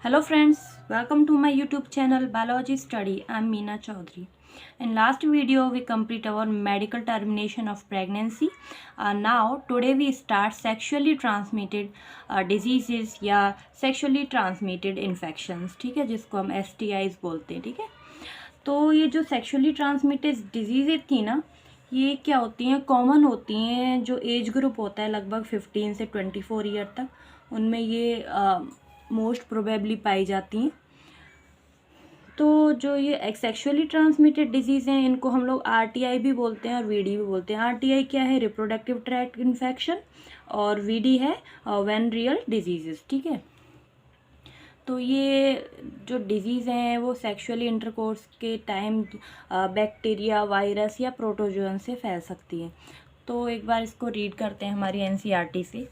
Hello friends, welcome to my YouTube channel Biology Study. I'm Meena Chaudhary. In last video we complete our medical termination of pregnancy. Now today we start sexually transmitted diseases या sexually transmitted infections. ठीक है, जिसको हम STIs बोलते हैं. ठीक है, तो ये जो sexually transmitted diseases थी ना, ये क्या होती हैं, कॉमन होती हैं. जो एज ग्रुप होता है लगभग 15 से 24 ईयर तक, उनमें ये मोस्ट प्रोबेबली पाई जाती हैं. तो जो ये सेक्सुअली ट्रांसमिटेड डिजीज़ हैं, इनको हम लोग RTI भी बोलते हैं और VD भी बोलते हैं. RTI क्या है? Reproductive tract infection. और VD है वेनरियल डिजीजेस. ठीक है, तो ये जो डिजीज़ हैं वो सेक्सुअली इंटरकोर्स के टाइम बैक्टीरिया, वायरस या प्रोटोजोअन से फैल सकती हैं. तो एक बार इसको रीड करते हैं हमारी NCERT से.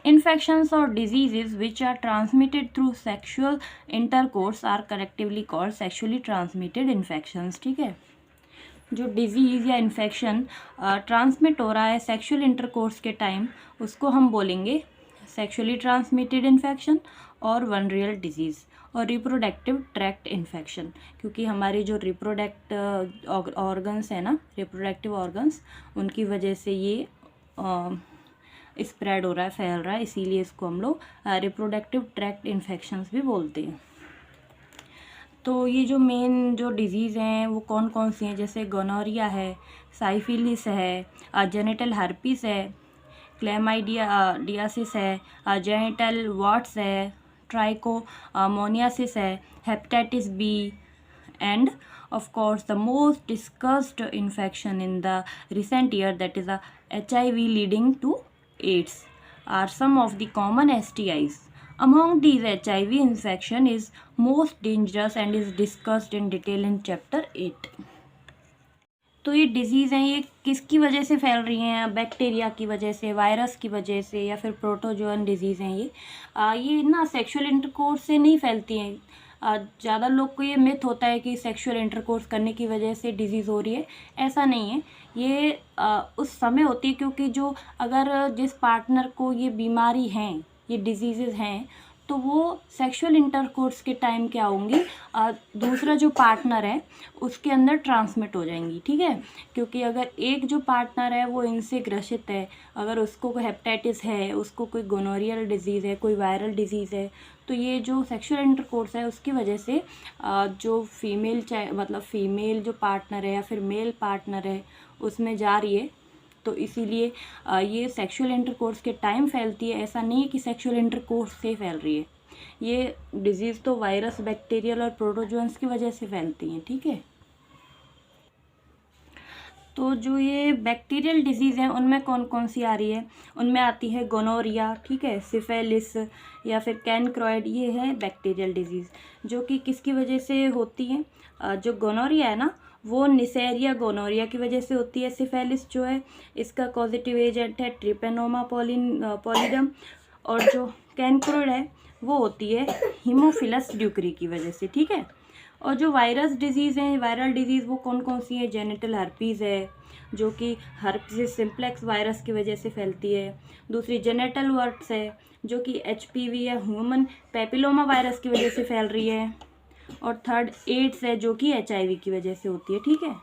Infections or diseases which are transmitted through sexual intercourse are collectively called sexually transmitted infections. ठीक है, जो डिजीज़ या इन्फेक्शन ट्रांसमिट हो रहा है सेक्सुअल इंटरकोर्स के टाइम, उसको हम बोलेंगे सेक्सुअली ट्रांसमिटेड इन्फेक्शन और वेनरियल डिजीज़. और रिप्रोडक्टिव ट्रैक्ट इन्फेक्शन, क्योंकि हमारे जो ऑर्गन्स हैं ना, रिप्रोडक्टिव ऑर्गन्स, उनकी वजह से ये स्प्रेड हो रहा है, फैल रहा है, इसीलिए इसको हम लोग रिप्रोडक्टिव ट्रैक्ट इन्फेक्शंस भी बोलते हैं. तो ये जो मेन जो डिजीज़ हैं वो कौन कौन सी हैं, जैसे गोनोरिया है, साइफिलिस है, जेनिटल हर्पिस है, क्लैमाइडियासिस है, जेनिटल वार्ट्स है, ट्राइकोमोनियासिस है, hepatitis B, and of course the most discussed infection in the recent year, that is a HIV leading to AIDS, are some of the common STIs. Among these, HIV infection is most dangerous and is discussed in detail in chapter 8. तो ये disease हैं, ये किसकी वजह से फैल रही हैं? बैक्टीरिया की वजह से, वायरस की वजह से, या फिर प्रोटोजोअन डिजीज़ हैं. ये ना सेक्सुअल इंटरकोर्स से नहीं फैलती हैं. ज़्यादा लोग को ये मिथ होता है कि सेक्सुअल इंटरकोर्स करने की वजह से डिजीज़ हो रही है. ऐसा नहीं है. ये उस समय होती है क्योंकि जो अगर जिस पार्टनर को ये बीमारी हैं, ये डिजीज़ हैं, तो वो सेक्सुअल इंटरकोर्स के टाइम क्या होंगी, दूसरा जो पार्टनर है उसके अंदर ट्रांसमिट हो जाएंगी. ठीक है, क्योंकि अगर एक जो पार्टनर है वो इनसे ग्रसित है, अगर उसको कोई हेपेटाइटिस है, उसको कोई गोनोरियल डिजीज़ है, कोई वायरल डिजीज़ है, तो ये जो सेक्सुअल इंटरकोर्स है उसकी वजह से जो फीमेल मतलब फीमेल जो पार्टनर है या फिर मेल पार्टनर है उसमें जा रही है. तो इसीलिए ये सेक्सुअल इंटरकोर्स के टाइम फैलती है. ऐसा नहीं है कि सेक्सुअल इंटरकोर्स से फैल रही है. ये डिजीज़ तो वायरस, बैक्टीरियल और प्रोटोजोन्स की वजह से फैलती हैं. ठीक है, तो जो ये बैक्टीरियल डिजीज़ हैं उनमें कौन कौन सी आ रही है? उनमें आती है गोनोरिया, ठीक है, सिफिलिस या फिर कैनक्रॉइड. ये है बैक्टीरियल डिजीज़ जो कि किसकी वजह से होती है? जो गोनोरिया है ना, वो निसेरिया गोनोरिया की वजह से होती है. सिफिलिस जो है, इसका कॉजेटिव एजेंट है ट्रिपेनोमा पॉलिडम. और जो कैनक्रॉइड है वो होती है हीमोफिलस ड्यूकरी की वजह से. ठीक है, और जो वायरस डिजीज़ हैं, वायरल डिजीज़, वो कौन कौन सी है? जेनिटल हर्पीज़ है, जो कि हर्पीज सिम्प्लेक्स वायरस की वजह से फैलती है. दूसरी जेनिटल वर्ट्स है, जो कि HPV या ह्यूमन पेपिलोमा वायरस की वजह से फैल रही है. और थर्ड एड्स है, जो कि HIV की वजह से होती है. ठीक है,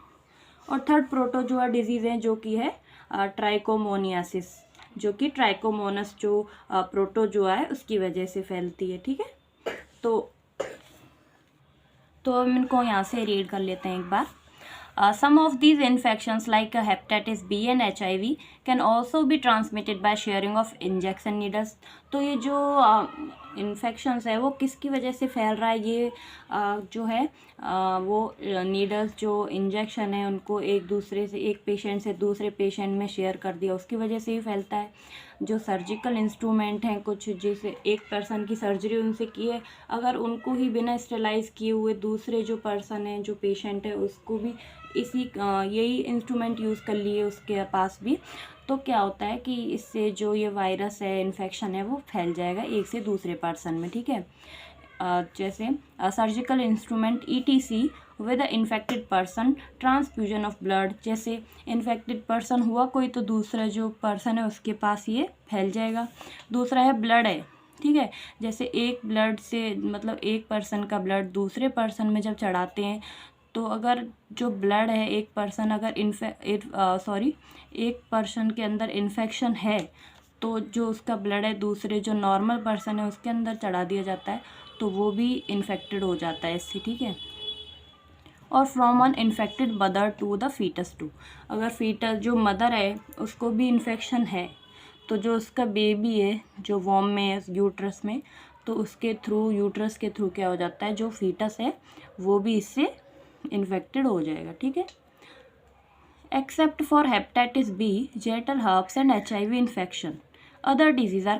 और थर्ड प्रोटोजोआ डिजीज़ है, जो कि है ट्राइकोमोनियासिस, जो कि ट्राइकोमोनस जो प्रोटोजोआ है उसकी वजह से फैलती है. ठीक है, तो हम इनको यहाँ से रीड कर लेते हैं एक बार. Some of these infections like hepatitis B and HIV can also be transmitted by sharing of injection needles. तो ये जो इन्फेक्शंस है वो किसकी वजह से फैल रहा है? ये जो है वो नीडल्स, जो इंजेक्शन है, उनको एक दूसरे से, एक पेशेंट से दूसरे पेशेंट में शेयर कर दिया, उसकी वजह से ही फैलता है. जो सर्जिकल इंस्ट्रूमेंट हैं कुछ, जैसे एक पर्सन की सर्जरी उनसे की है, अगर उनको ही बिना स्टेलाइज किए हुए दूसरे जो पर्सन है, जो पेशेंट है, उसको भी यही इंस्ट्रूमेंट यूज़ कर लिए उसके पास भी, तो क्या होता है कि इससे जो ये वायरस है, इन्फेक्शन है, वो फैल जाएगा एक से दूसरे पर्सन में. ठीक है, जैसे surgical instrument ETC with the infected person, transfusion of blood, जैसे इन्फेक्टेड पर्सन हुआ कोई तो दूसरा जो पर्सन है उसके पास ये फैल जाएगा. दूसरा है ब्लड है, ठीक है। जैसे एक ब्लड से मतलब एक पर्सन का ब्लड दूसरे पर्सन में जब चढ़ाते हैं, तो अगर जो ब्लड है एक पर्सन अगर एक पर्सन के अंदर इन्फेक्शन है, तो जो उसका ब्लड है दूसरे जो नॉर्मल पर्सन है उसके अंदर चढ़ा दिया जाता है, तो वो भी इन्फेक्टेड हो जाता है इससे, ठीक है। और from one infected mother to the foetus too, अगर फीटस जो मदर है उसको भी इन्फेक्शन है, तो जो उसका बेबी है जो वॉम में है यूट्रस में, तो उसके थ्रू यूट्रस के थ्रू क्या हो जाता है, जो फीटस है वो भी इससे इन्फेक्टेड हो जाएगा, ठीक है। Except for hepatitis B, genital herpes and HIV infection, other disease are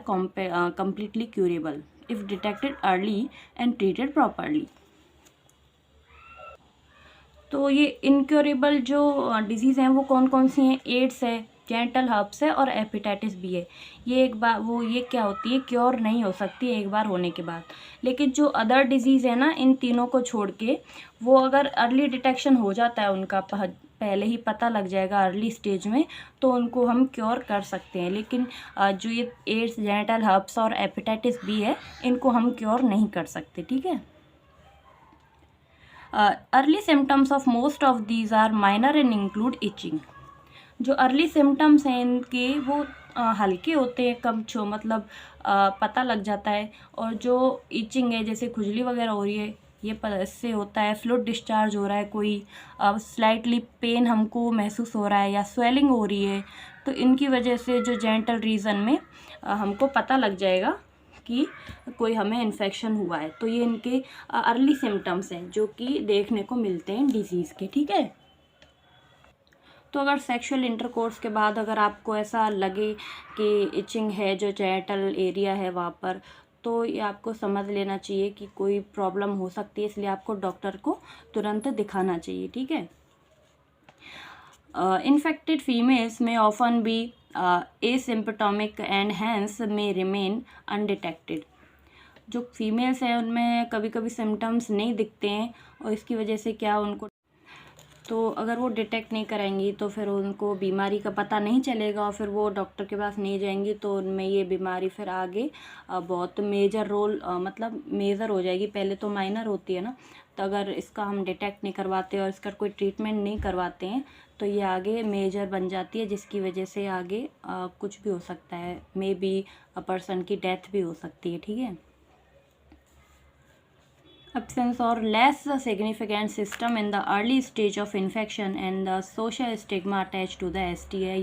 completely curable if detected early and treated properly। तो ये इनक्योरेबल जो डिजीज़ हैं वो कौन कौन सी हैं, एड्स है, जेनिटल हर्प्स है और हेपेटाइटिस बी है। ये एक बार ये क्या होती है, क्योर नहीं हो सकती एक बार होने के बाद। लेकिन जो अदर डिजीज़ है ना, इन तीनों को छोड़ के, वो अगर अर्ली डिटेक्शन हो जाता है उनका, पहले ही पता लग जाएगा अर्ली स्टेज में, तो उनको हम क्योर कर सकते हैं। लेकिन जो ये एड्स, जेनिटल हर्प्स और हेपेटाइटिस बी है, इनको हम क्योर नहीं कर सकते, ठीक है। Early symptoms of most of these are minor and include itching. जो अर्ली सिम्टम्स हैं इनके वो हल्के होते हैं, कम छो मतलब पता लग जाता है। और जो इचिंग है, जैसे खुजली वगैरह हो रही है, ये इससे होता है। फ्लूइड डिस्चार्ज हो रहा है, कोई स्लाइटली पेन हमको महसूस हो रहा है या स्वेलिंग हो रही है, तो इनकी वजह से जो जेनिटल रीजन में हमको पता लग जाएगा कि कोई हमें इन्फेक्शन हुआ है। तो ये इनके अर्ली सिम्टम्स हैं जो कि देखने को मिलते हैं डिजीज़ के, ठीक है। तो अगर सेक्सुअल इंटरकोर्स के बाद अगर आपको ऐसा लगे कि इचिंग है जो जेनिटल एरिया है वहाँ पर, तो ये आपको समझ लेना चाहिए कि कोई प्रॉब्लम हो सकती है, इसलिए आपको डॉक्टर को तुरंत दिखाना चाहिए, ठीक है। इन्फेक्टेड फीमेल्स में ऑफन बी एसिम्पटोमिक एंड हैंस में रिमेन अनडिटेक्टेड। जो फीमेल्स हैं उनमें कभी कभी सिम्टम्स नहीं दिखते हैं, और इसकी वजह से क्या उनको, तो अगर वो डिटेक्ट नहीं कराएंगी तो फिर उनको बीमारी का पता नहीं चलेगा, और फिर वो डॉक्टर के पास नहीं जाएंगी, तो उनमें ये बीमारी फिर आगे बहुत मेजर रोल मतलब मेजर हो जाएगी। पहले तो माइनर होती है ना, तो अगर इसका हम डिटेक्ट नहीं करवाते और इसका कोई ट्रीटमेंट नहीं करवाते हैं, तो ये आगे मेजर बन जाती है, जिसकी वजह से आगे कुछ भी हो सकता है, मे बी पर्सन की डेथ भी हो सकती है, ठीक है। Absence or less significant symptom in the early stage of infection and the social stigma attached to the STI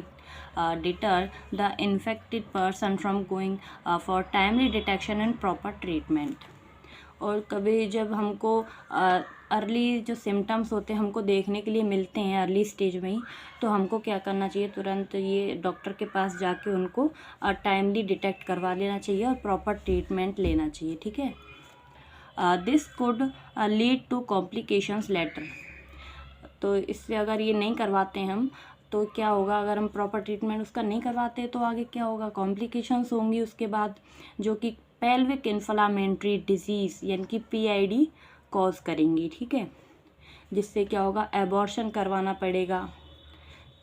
deter the infected person from going for timely detection and proper treatment। और कभी जब हमको early जो symptoms होते हैं हमको देखने के लिए मिलते हैं अर्ली स्टेज में ही, तो हमको क्या करना चाहिए, तुरंत ये डॉक्टर के पास जाके उनको टाइमली डिटेक्ट करवा लेना चाहिए और प्रॉपर ट्रीटमेंट लेना चाहिए, ठीक है। This could lead to complications later. तो इससे अगर ये नहीं करवाते हम, तो क्या होगा, अगर हम प्रॉपर ट्रीटमेंट उसका नहीं करवाते तो आगे क्या होगा, कॉम्प्लिकेशंस होंगी उसके बाद, जो कि पेल्विक इन्फ्लामेटरी डिजीज़ यानी कि PID कॉज करेंगी, ठीक है। जिससे क्या होगा, एबॉर्शन करवाना पड़ेगा।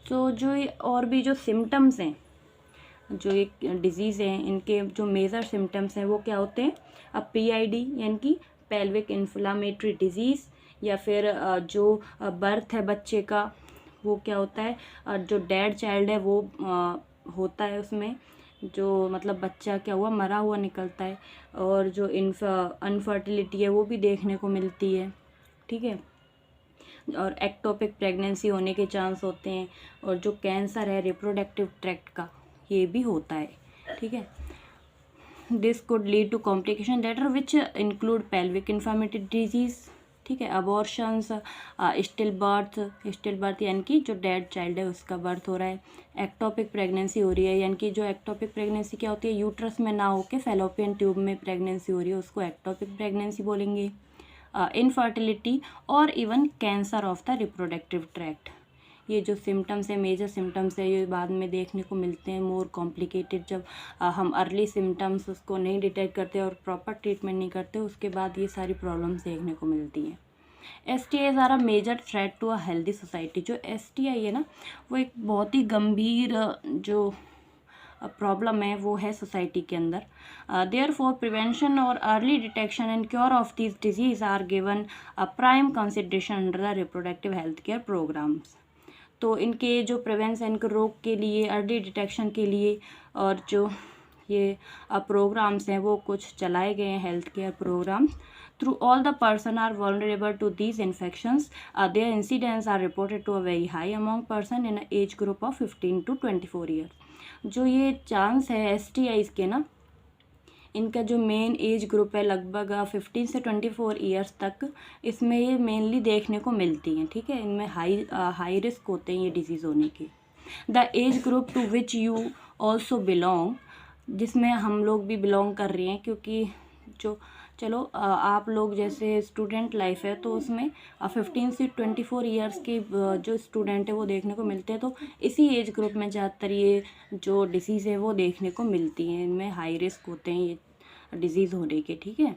तो जो और भी जो सिम्टम्स हैं, जो एक डिजीज़ हैं, इनके जो मेजर सिम्टम्स हैं वो क्या होते हैं, अब PID यानी कि पेल्विक इन्फ्लामेटरी डिजीज़, या फिर जो बर्थ है बच्चे का, वो क्या होता है, जो डेड चाइल्ड है वो होता है, उसमें जो मतलब बच्चा क्या हुआ, मरा हुआ निकलता है, और जो अनफर्टिलिटी है वो भी देखने को मिलती है, ठीक है। और एक्टोपिक प्रेगनेंसी होने के चांस होते हैं, और जो कैंसर है रिप्रोडक्टिव ट्रैक्ट का, ये भी होता है, ठीक है। This could lead to complication later which include pelvic inflammatory disease, ठीक है, अबॉर्शंस, स्टिल बर्थ यानी कि जो डेड चाइल्ड है उसका बर्थ हो रहा है, एक्टोपिक प्रेगनेंसी हो रही है, यानी कि जो एक्टोपिक प्रेगनेंसी क्या होती है, यूट्रस में ना होकर फैलोपियन ट्यूब में प्रेगनेंसी हो रही है, उसको एक्टोपिक प्रेगनेंसी बोलेंगे। इनफर्टिलिटी और even cancer of the reproductive tract, ये जो सिम्टम्स है, मेजर सिम्टम्स है, ये बाद में देखने को मिलते हैं मोर कॉम्प्लिकेटेड, जब हम अर्ली सिम्टम्स उसको नहीं डिटेक्ट करते और प्रॉपर ट्रीटमेंट नहीं करते, उसके बाद ये सारी प्रॉब्लम्स देखने को मिलती हैं। STIs are a major threat to a healthy society. जो STI है ना, वो एक बहुत ही गंभीर जो प्रॉब्लम है वो है सोसाइटी के अंदर। देयरफॉर प्रिवेंशन और early detection and cure of this disease are given a prime consideration under the reproductive health care programmes. तो इनके जो प्रिवेंशन के रोग के लिए, अर्ली डिटेक्शन के लिए और जो ये प्रोग्राम्स हैं वो कुछ चलाए गए हैं, health care programmes. Through all the person are vulnerable to these infections, their incidents are reported to a very high among person in age group of 15 to 24 years. जो ये चांस है STIs के ना, इनका जो मेन एज ग्रुप है लगभग 15 से 24 ईयर्स तक, इसमें ये मेनली देखने को मिलती हैं। ठीक है, इनमें हाई रिस्क होते हैं ये डिजीज़ होने के। The age group to which you also belong, जिसमें हम लोग भी बिलोंग कर रहे हैं, क्योंकि जो चलो आप लोग जैसे स्टूडेंट लाइफ है तो उसमें 15 से 24 ईयर्स के जो स्टूडेंट है वो देखने को मिलते हैं। तो इसी एज ग्रुप में ज़्यादातर ये जो डिसीज़ है वो देखने को मिलती हैं, इनमें हाई रिस्क होते हैं ये डिजीज़ होने के। ठीक है,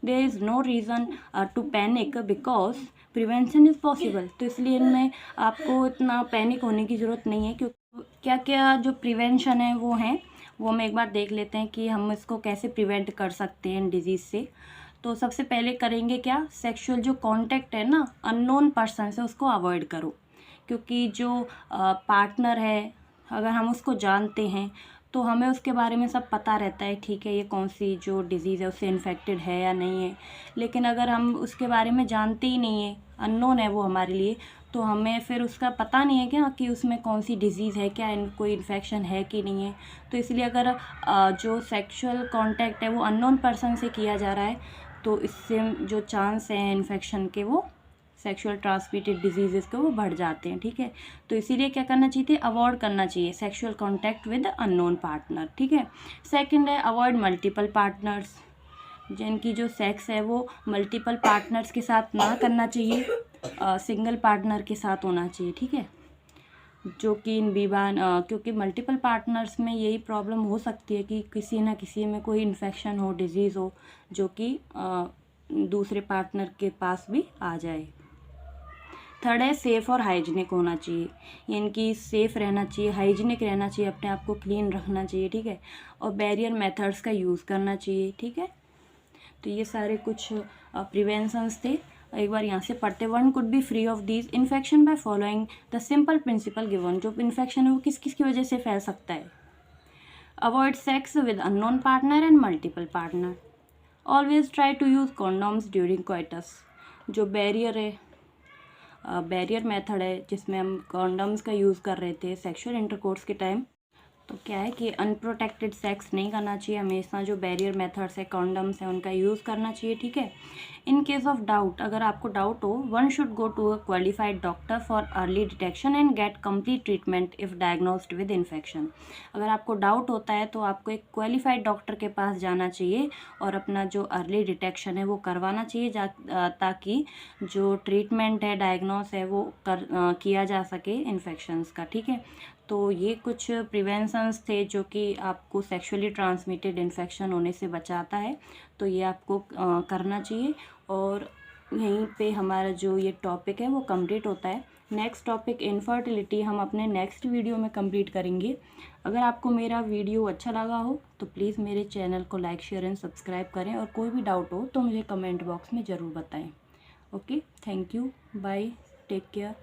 there is no reason to panic because prevention is possible. तो इसलिए इनमें आपको इतना पैनिक होने की ज़रूरत नहीं है, क्योंकि क्या क्या जो प्रिवेंशन है वो हैं, वो हम एक बार देख लेते हैं कि हम इसको कैसे प्रिवेंट कर सकते हैं इन डिजीज़ से। तो सबसे पहले करेंगे क्या, सेक्सुअल जो कांटेक्ट है ना अननोन पर्सन से, उसको अवॉइड करो। क्योंकि जो पार्टनर है अगर हम उसको जानते हैं तो हमें उसके बारे में सब पता रहता है। ठीक है, ये कौन सी जो डिज़ीज़ है उससे इन्फेक्टेड है या नहीं है। लेकिन अगर हम उसके बारे में जानते ही नहीं है, अननोन है वो हमारे लिए, तो हमें फिर उसका पता नहीं है क्या कि उसमें कौन सी डिज़ीज़ है, क्या कोई इन्फेक्शन है कि नहीं है। तो इसलिए अगर जो सेक्सुअल कांटेक्ट है वो अननोन पर्सन से किया जा रहा है तो इससे जो चांस हैं इन्फेक्शन के, वो सेक्सुअल ट्रांसमिटेड डिजीज़ के, वो बढ़ जाते हैं। ठीक है, तो इसीलिए क्या करना चाहिए, अवॉइड करना चाहिए sexual contact with unknown partner. ठीक है, सेकंड है अवॉइड मल्टीपल पार्टनर्स, जिनकी जो सेक्स है वो मल्टीपल पार्टनर्स के साथ ना करना चाहिए, सिंगल पार्टनर के साथ होना चाहिए। ठीक है, जो कि इन विवाह क्योंकि मल्टीपल पार्टनर्स में यही प्रॉब्लम हो सकती है कि किसी ना किसी में कोई इन्फेक्शन हो, डिजीज़ हो, जो कि दूसरे पार्टनर के पास भी आ जाए। थर्ड है सेफ़ और हाइजीनिक होना चाहिए, यानी कि सेफ़ रहना चाहिए, हाइजीनिक रहना चाहिए, अपने आप को क्लीन रखना चाहिए। ठीक है, और बैरियर मेथड्स का यूज़ करना चाहिए। ठीक है, तो ये सारे कुछ प्रिवेंशंस थे। एक बार यहाँ से पढ़ते, one could be free of these infection by following the simple principal given. जो इन्फेक्शन है वो किस किस की वजह से फैल सकता है, avoid sex with unknown partner and multiple partner, always try to use condoms during coitus. जो बैरियर है, बैरियर मेथड है जिसमें हम कॉन्डम्स का यूज़ कर रहे थे सेक्सुअल इंटरकोर्स के टाइम, तो क्या है कि अनप्रोटेक्टेड सेक्स नहीं करना चाहिए, हमेशा जो बैरियर मेथड्स है, कॉन्डम्स है, उनका यूज़ करना चाहिए। ठीक है, इन केस ऑफ डाउट, अगर आपको डाउट हो, one should go to a qualified doctor for early detection and get complete treatment if diagnosed with infection. अगर आपको डाउट होता है तो आपको एक क्वालिफाइड डॉक्टर के पास जाना चाहिए और अपना जो अर्ली डिटेक्शन है वो करवाना चाहिए, ताकि जो ट्रीटमेंट है, डायग्नोस है, वो किया जा सके इन्फेक्शंस का। ठीक है, तो ये कुछ प्रिवेंशंस थे जो कि आपको सेक्सुअली ट्रांसमिटेड इन्फेक्शन होने से बचाता है, तो ये आपको करना चाहिए। और यहीं पे हमारा जो ये टॉपिक है वो कंप्लीट होता है। नेक्स्ट टॉपिक इनफर्टिलिटी हम अपने नेक्स्ट वीडियो में कंप्लीट करेंगे। अगर आपको मेरा वीडियो अच्छा लगा हो तो प्लीज़ मेरे चैनल को लाइक, शेयर एंड सब्सक्राइब करें, और कोई भी डाउट हो तो मुझे कमेंट बॉक्स में ज़रूर बताएं। Okay, thank you, bye, take care.